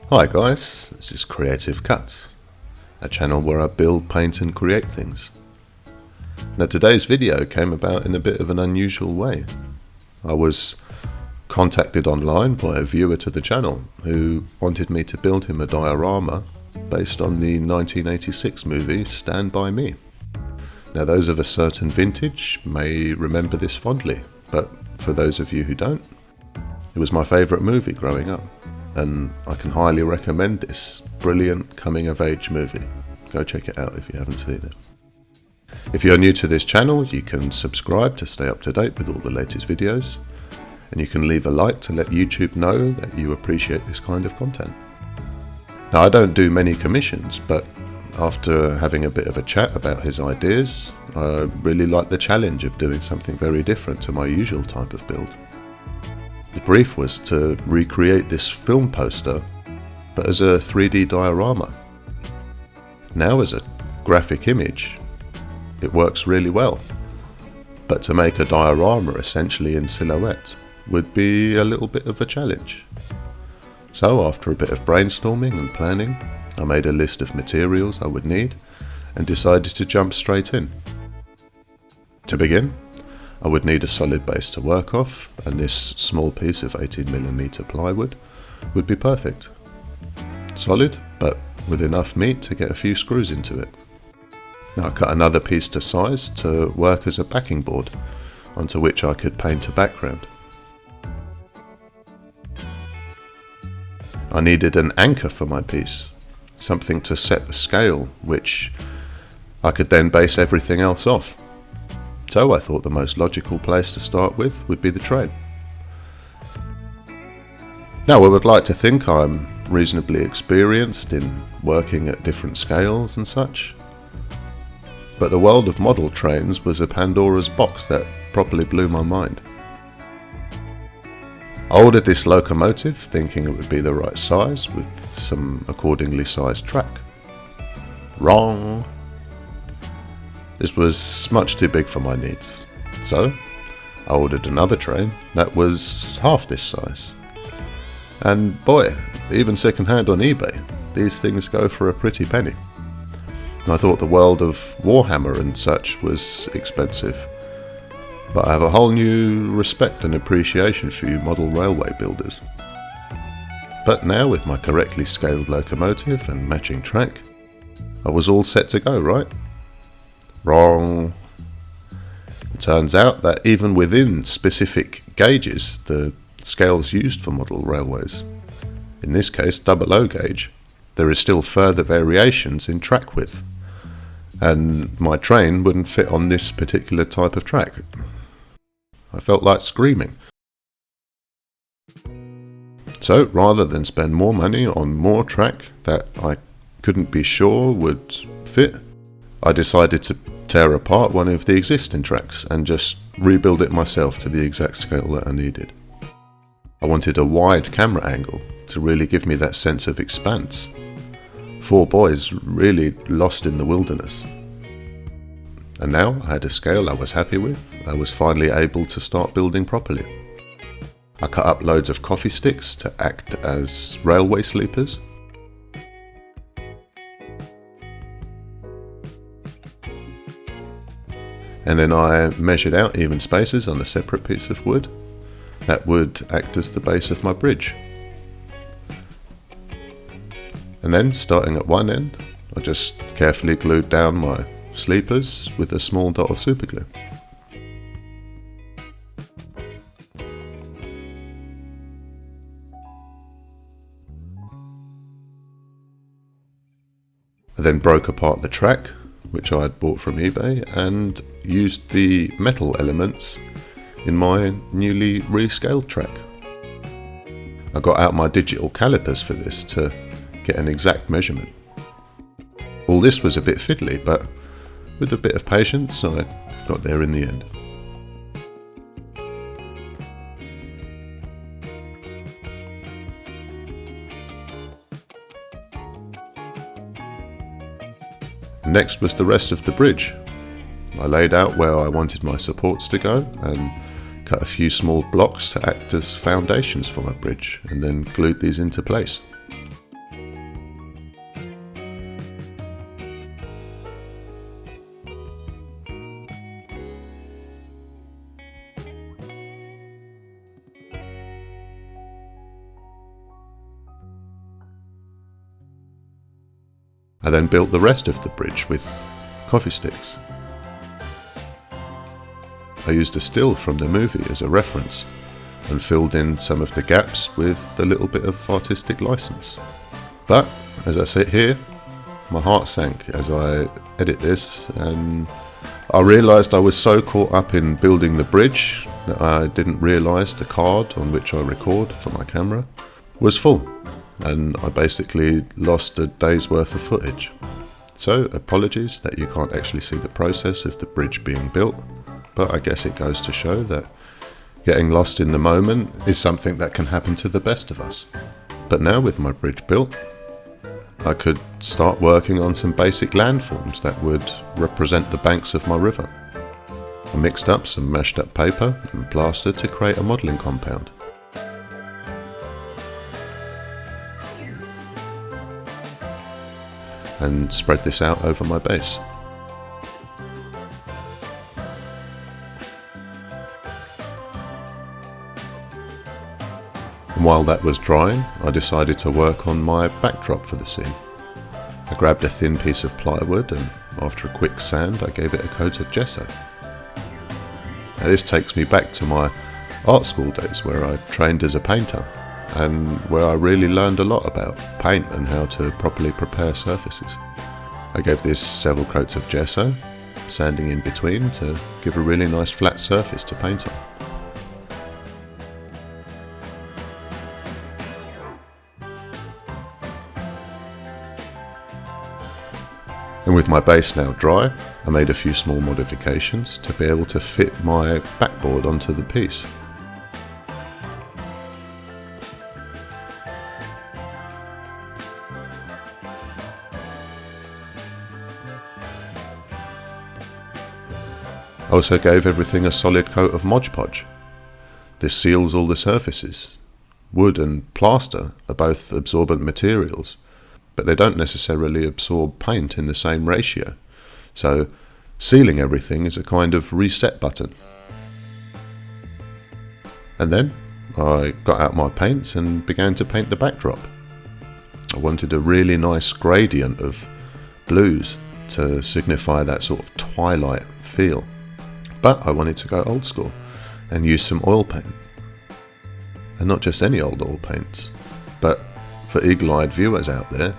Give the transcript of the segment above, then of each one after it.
Hi guys, this is Creative Cuts, a channel where I build, paint and create things. Now today's video came about in a bit of an unusual way. I was contacted online by a viewer to the channel who wanted me to build him a diorama based on the 1986 movie Stand By Me. Now those of a certain vintage may remember this fondly, but for those of you who don't, it was my favourite movie growing up. And I can highly recommend this brilliant coming-of-age movie. Go check it out if you haven't seen it. If you're new to this channel, you can subscribe to stay up to date with all the latest videos, and you can leave a like to let YouTube know that you appreciate this kind of content. Now, I don't do many commissions, but after having a bit of a chat about his ideas, I really like the challenge of doing something very different to my usual type of build. The brief was to recreate this film poster, but as a 3D diorama. Now as a graphic image, it works really well, but to make a diorama essentially in silhouette would be a little bit of a challenge. So after a bit of brainstorming and planning, I made a list of materials I would need and decided to jump straight in. To begin, I would need a solid base to work off, and this small piece of 18mm plywood would be perfect. Solid, but with enough meat to get a few screws into it. Now I cut another piece to size to work as a backing board, onto which I could paint a background. I needed an anchor for my piece, something to set the scale, which I could then base everything else off. So I thought the most logical place to start with would be the train. Now I would like to think I'm reasonably experienced in working at different scales and such, but the world of model trains was a Pandora's box that properly blew my mind. I ordered this locomotive thinking it would be the right size with some accordingly sized track. Wrong! This was much too big for my needs, so I ordered another train that was half this size. And boy, even second-hand on eBay, these things go for a pretty penny. I thought the world of Warhammer and such was expensive, but I have a whole new respect and appreciation for you model railway builders. But now with my correctly scaled locomotive and matching track, I was all set to go, right? Wrong. It turns out that even within specific gauges, the scales used for model railways, in this case 00 gauge, there is still further variations in track width, and my train wouldn't fit on this particular type of track. I felt like screaming. So rather than spend more money on more track that I couldn't be sure would fit, I decided to tear apart one of the existing tracks and just rebuild it myself to the exact scale that I needed. I wanted a wide camera angle to really give me that sense of expanse. 4 boys really lost in the wilderness. And now I had a scale I was happy with. I was finally able to start building properly. I cut up loads of coffee sticks to act as railway sleepers. And then I measured out even spaces on a separate piece of wood that would act as the base of my bridge. And then, starting at one end, I just carefully glued down my sleepers with a small dot of superglue. I then broke apart the track, which I had bought from eBay, and used the metal elements in my newly rescaled track. I got out my digital calipers for this to get an exact measurement. All this was a bit fiddly, but with a bit of patience I got there in the end. Next was the rest of the bridge. I laid out where I wanted my supports to go and cut a few small blocks to act as foundations for my bridge, and then glued these into place. I then built the rest of the bridge with coffee sticks. I used a still from the movie as a reference and filled in some of the gaps with a little bit of artistic license. But as I sit here, my heart sank as I edit this, and I realised I was so caught up in building the bridge that I didn't realise the card on which I record for my camera was full, and I basically lost a day's worth of footage. So apologies that you can't actually see the process of the bridge being built, but I guess it goes to show that getting lost in the moment is something that can happen to the best of us. But now with my bridge built, I could start working on some basic landforms that would represent the banks of my river. I mixed up some mashed up paper and plaster to create a modelling compound. And spread this out over my base. And while that was drying, I decided to work on my backdrop for the scene. I grabbed a thin piece of plywood and after a quick sand I gave it a coat of gesso. Now this takes me back to my art school days where I trained as a painter and where I really learned a lot about paint and how to properly prepare surfaces. I gave this several coats of gesso, sanding in between to give a really nice flat surface to paint on. And with my base now dry, I made a few small modifications to be able to fit my backboard onto the piece. I also gave everything a solid coat of Mod Podge. This seals all the surfaces. Wood and plaster are both absorbent materials, but they don't necessarily absorb paint in the same ratio, so sealing everything is a kind of reset button. And then I got out my paints and began to paint the backdrop. I wanted a really nice gradient of blues to signify that sort of twilight feel, but I wanted to go old school and use some oil paint. And not just any old oil paints, but for eagle-eyed viewers out there,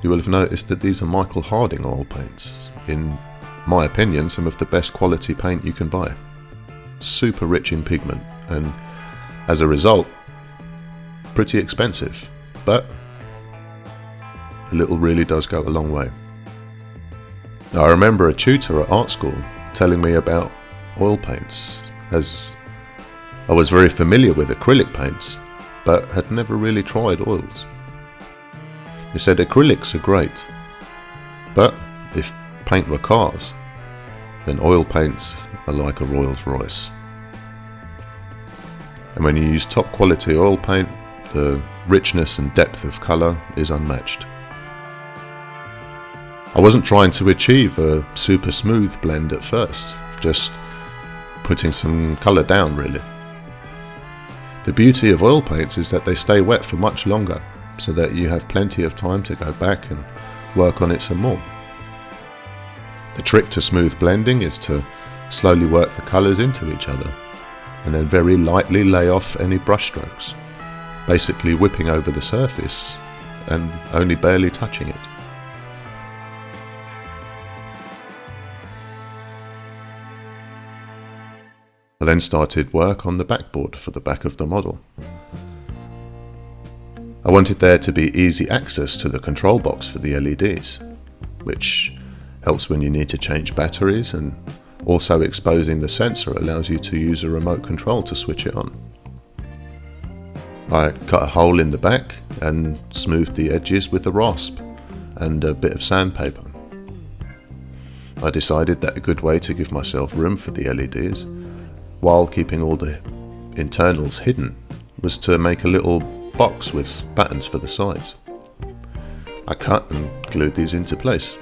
you will have noticed that these are Michael Harding oil paints. In my opinion, some of the best quality paint you can buy. Super rich in pigment, and as a result, pretty expensive, but a little really does go a long way. Now, I remember a tutor at art school telling me about oil paints, as I was very familiar with acrylic paints, but had never really tried oils. He said acrylics are great, but if paint were cars, then oil paints are like a Rolls Royce. And when you use top quality oil paint, the richness and depth of colour is unmatched. I wasn't trying to achieve a super smooth blend at first, just putting some colour down really. The beauty of oil paints is that they stay wet for much longer, so that you have plenty of time to go back and work on it some more. The trick to smooth blending is to slowly work the colours into each other and then very lightly lay off any brush strokes, basically whipping over the surface and only barely touching it. I then started work on the backboard for the back of the model. I wanted there to be easy access to the control box for the LEDs, which helps when you need to change batteries, and also exposing the sensor allows you to use a remote control to switch it on. I cut a hole in the back and smoothed the edges with a rasp and a bit of sandpaper. I decided that a good way to give myself room for the LEDs, while keeping all the internals hidden, was to make a little box with buttons for the sides. I cut and glued these into place.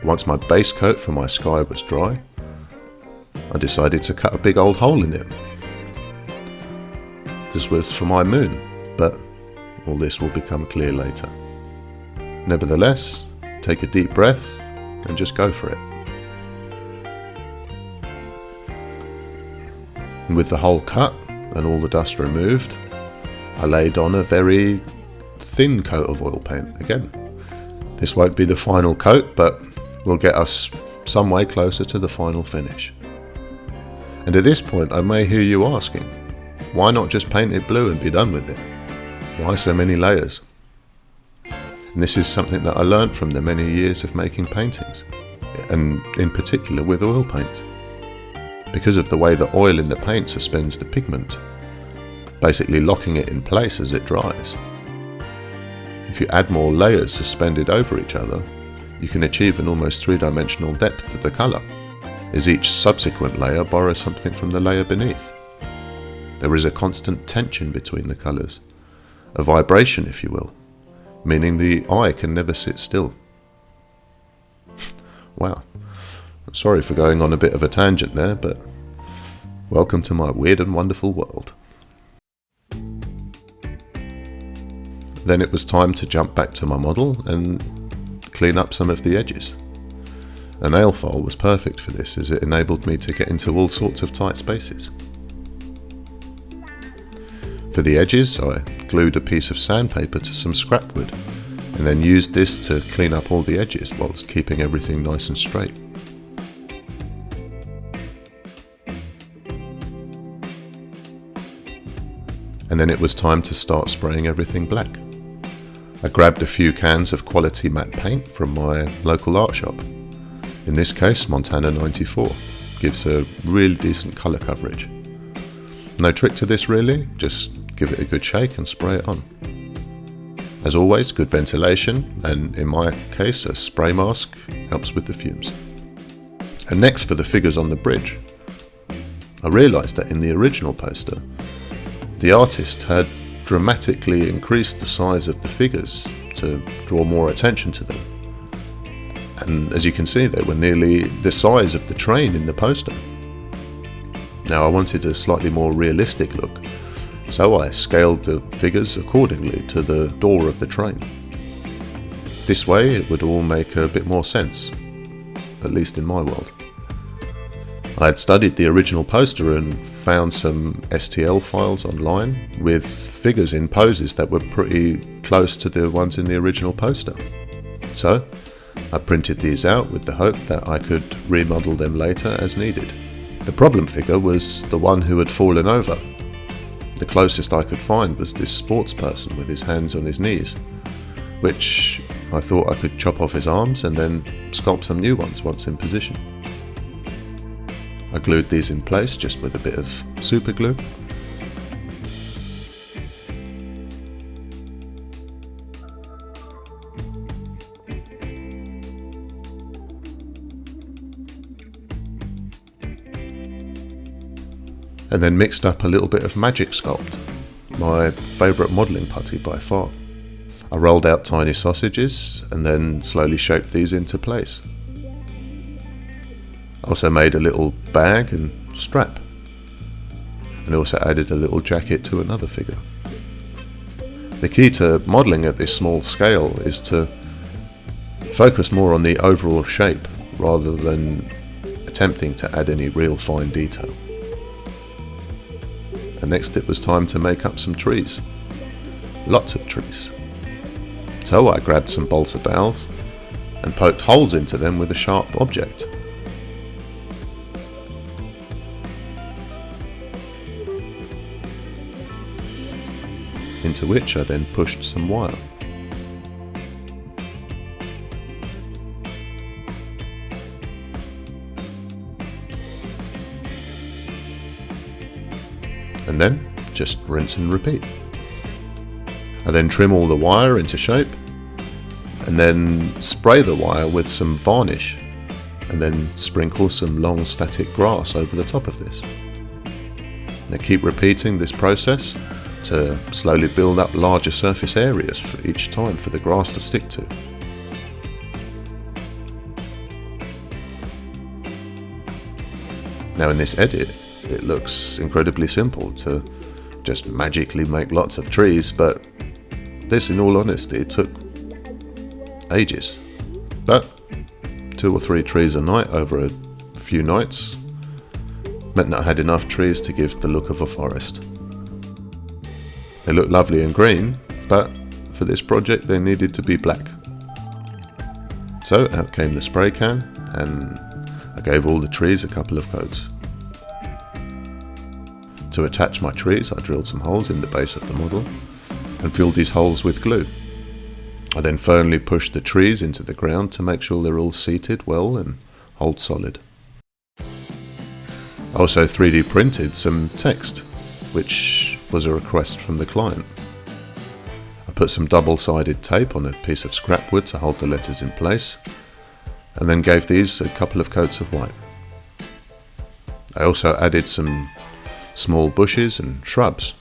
Once my base coat for my sky was dry, I decided to cut a big old hole in it. This was for my moon, but all this will become clear later. Nevertheless, take a deep breath and just go for it. And with the hole cut and all the dust removed, I laid on a very thin coat of oil paint again. This won't be the final coat, but will get us some way closer to the final finish. And at this point I may hear you asking, why not just paint it blue and be done with it? Why so many layers? And this is something that I learned from the many years of making paintings, and in particular with oil paint. Because of the way the oil in the paint suspends the pigment, basically locking it in place as it dries. If you add more layers suspended over each other, you can achieve an almost three-dimensional depth to the colour, as each subsequent layer borrows something from the layer beneath. There is a constant tension between the colours, a vibration if you will, meaning the eye can never sit still. Wow, sorry for going on a bit of a tangent there, but welcome to my weird and wonderful world. Then it was time to jump back to my model and clean up some of the edges. A nail file was perfect for this, as it enabled me to get into all sorts of tight spaces. For the edges, I glued a piece of sandpaper to some scrap wood, and then used this to clean up all the edges whilst keeping everything nice and straight. And then it was time to start spraying everything black. I grabbed a few cans of quality matte paint from my local art shop. In this case, Montana 94. Gives a really decent colour coverage. No trick to this really, just give it a good shake and spray it on. As always, good ventilation, and in my case a spray mask helps with the fumes. And next, for the figures on the bridge. I realised that in the original poster, the artist had dramatically increased the size of the figures to draw more attention to them. And as you can see, they were nearly the size of the train in the poster. Now I wanted a slightly more realistic look, so I scaled the figures accordingly to the door of the train. This way it would all make a bit more sense, at least in my world. I had studied the original poster and found some STL files online with figures in poses that were pretty close to the ones in the original poster. So I printed these out with the hope that I could remodel them later as needed. The problem figure was the one who had fallen over. The closest I could find was this sports person with his hands on his knees, which I thought I could chop off his arms and then sculpt some new ones once in position. I glued these in place just with a bit of super glue. And then mixed up a little bit of Magic Sculpt, my favourite modelling putty by far. I rolled out tiny sausages and then slowly shaped these into place. I also made a little bag and strap, and also added a little jacket to another figure. The key to modelling at this small scale is to focus more on the overall shape rather than attempting to add any real fine detail. And next it was time to make up some trees. Lots of trees. So I grabbed some balsa dowels and poked holes into them with a sharp object. Into which I then pushed some wire. And then just rinse and repeat. I then trim all the wire into shape and then spray the wire with some varnish and then sprinkle some long static grass over the top of this. Now keep repeating this process to slowly build up larger surface areas for each time for the grass to stick to. Now in this edit, it looks incredibly simple to just magically make lots of trees, but this, in all honesty, took ages. But 2 or 3 trees a night over a few nights meant that I had enough trees to give the look of a forest. They look lovely and green, but for this project they needed to be black. So out came the spray can, and I gave all the trees a couple of coats. To attach my trees, I drilled some holes in the base of the model and filled these holes with glue. I then firmly pushed the trees into the ground to make sure they're all seated well and hold solid. I also 3D printed some text, which was a request from the client. I put some double-sided tape on a piece of scrap wood to hold the letters in place, and then gave these a couple of coats of white. I also added some small bushes and shrubs.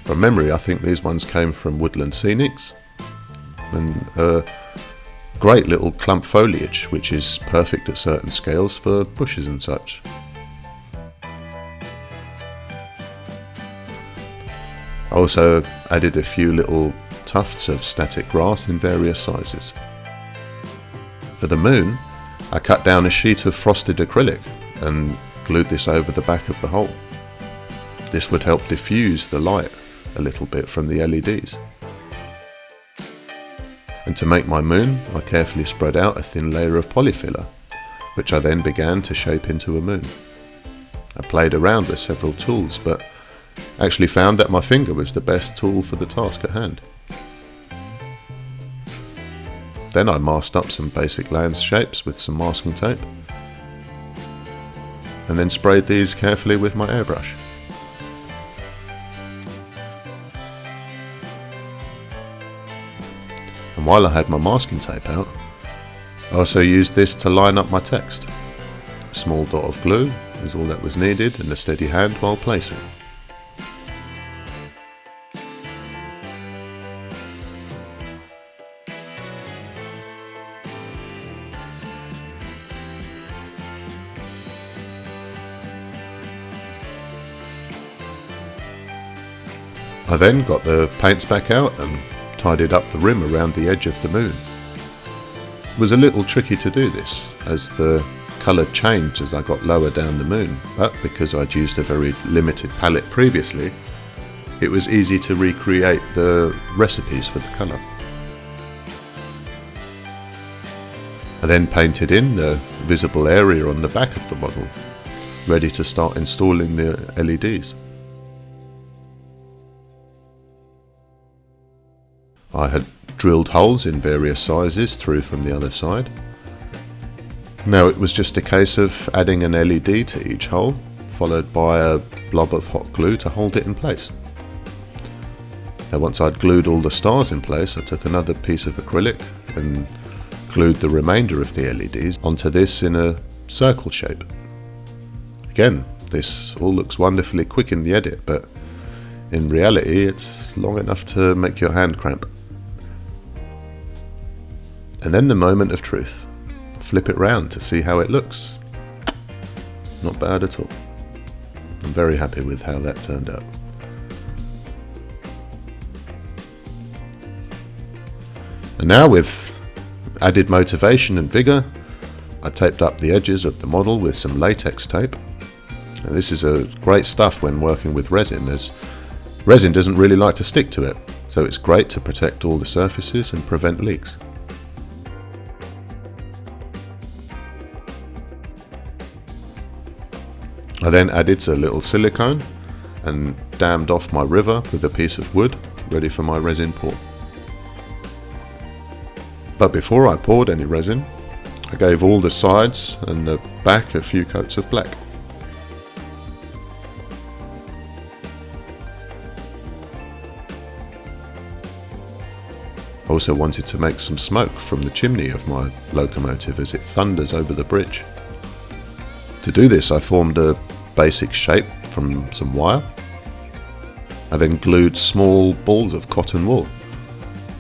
From memory, I think these ones came from Woodland Scenics, and a great little clump foliage, which is perfect at certain scales for bushes and such. I also added a few little tufts of static grass in various sizes. For the moon, I cut down a sheet of frosted acrylic and glued this over the back of the hole. This would help diffuse the light a little bit from the LEDs. And to make my moon, I carefully spread out a thin layer of polyfiller, which I then began to shape into a moon. I played around with several tools, but actually found that my finger was the best tool for the task at hand. Then I masked up some basic landscapes with some masking tape, and then sprayed these carefully with my airbrush. And while I had my masking tape out, I also used this to line up my text. A small dot of glue is all that was needed, and a steady hand while placing. I then got the paints back out and tidied up the rim around the edge of the moon. It was a little tricky to do this, as the colour changed as I got lower down the moon, but because I'd used a very limited palette previously, it was easy to recreate the recipes for the colour. I then painted in the visible area on the back of the model, ready to start installing the LEDs. I had drilled holes in various sizes through from the other side. Now it was just a case of adding an LED to each hole, followed by a blob of hot glue to hold it in place. Now once I'd glued all the stars in place, I took another piece of acrylic and glued the remainder of the LEDs onto this in a circle shape. Again, this all looks wonderfully quick in the edit, but in reality it's long enough to make your hand cramp. And then the moment of truth. Flip it round to see how it looks. Not bad at all. I'm very happy with how that turned out. And now, with added motivation and vigour, I taped up the edges of the model with some latex tape. And this is a great stuff when working with resin, as resin doesn't really like to stick to it, so it's great to protect all the surfaces and prevent leaks. I then added a little silicone and dammed off my river with a piece of wood, ready for my resin pour. But before I poured any resin, I gave all the sides and the back a few coats of black. I also wanted to make some smoke from the chimney of my locomotive as it thunders over the bridge. To do this, I formed a basic shape from some wire. I then glued small balls of cotton wool,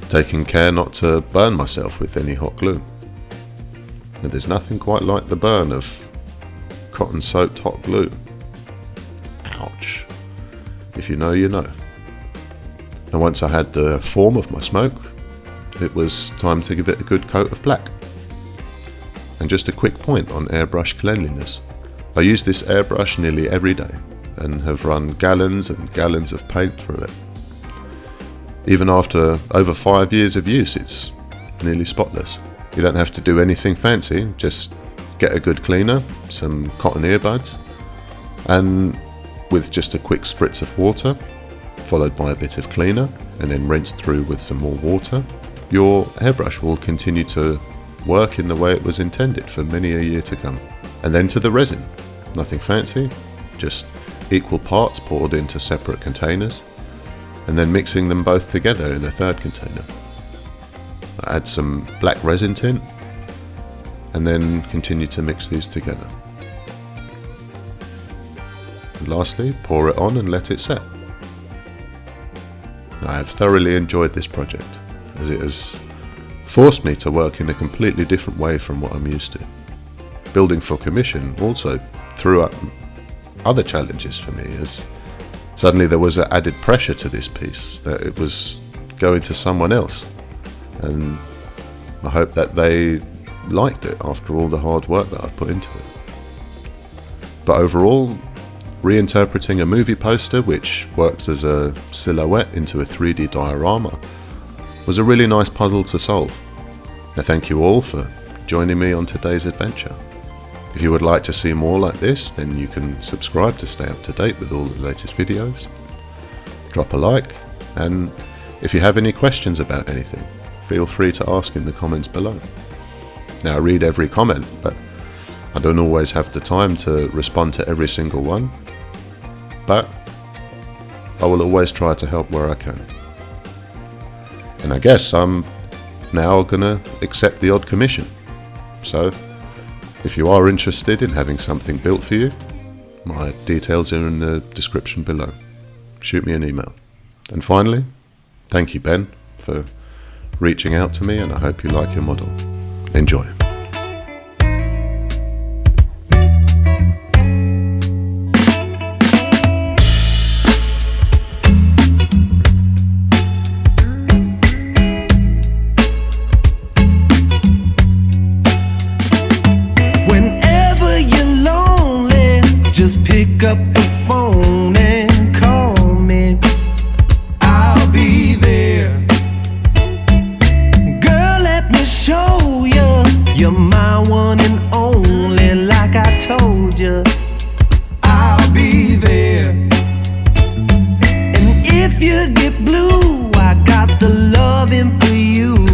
taking care not to burn myself with any hot glue. And there's nothing quite like the burn of cotton soaked hot glue. Ouch. If you know, you know. And once I had the form of my smoke, it was time to give it a good coat of black. And just a quick point on airbrush cleanliness. I use this airbrush nearly every day and have run gallons and gallons of paint through it. Even after over 5 years of use, it's nearly spotless. You don't have to do anything fancy, just get a good cleaner, some cotton earbuds, and with just a quick spritz of water, followed by a bit of cleaner, and then rinse through with some more water, your airbrush will continue to work in the way it was intended for many a year to come. And then to the resin. Nothing fancy, just equal parts poured into separate containers, and then mixing them both together in a third container. I add some black resin tint, and then continue to mix these together. And lastly, pour it on and let it set. I have thoroughly enjoyed this project, as it has forced me to work in a completely different way from what I'm used to. Building for commission also threw up other challenges for me, as suddenly there was an added pressure to this piece that it was going to someone else, and I hope that they liked it after all the hard work that I've put into it. But overall, reinterpreting a movie poster which works as a silhouette into a 3D diorama was a really nice puzzle to solve. I thank you all for joining me on today's adventure. If you would like to see more like this, then you can subscribe to stay up to date with all the latest videos. Drop a like, and if you have any questions about anything, feel free to ask in the comments below. Now, I read every comment, but I don't always have the time to respond to every single one, but I will always try to help where I can. And I guess I'm now gonna accept the odd commission. So, if you are interested in having something built for you, my details are in the description below. Shoot me an email. And finally, thank you, Ben, for reaching out to me, and I hope you like your model. Enjoy. Just pick up the phone and call me. I'll be there. Girl, let me show you. You're my one and only, like I told you. I'll be there. And if you get blue, I got the loving for you.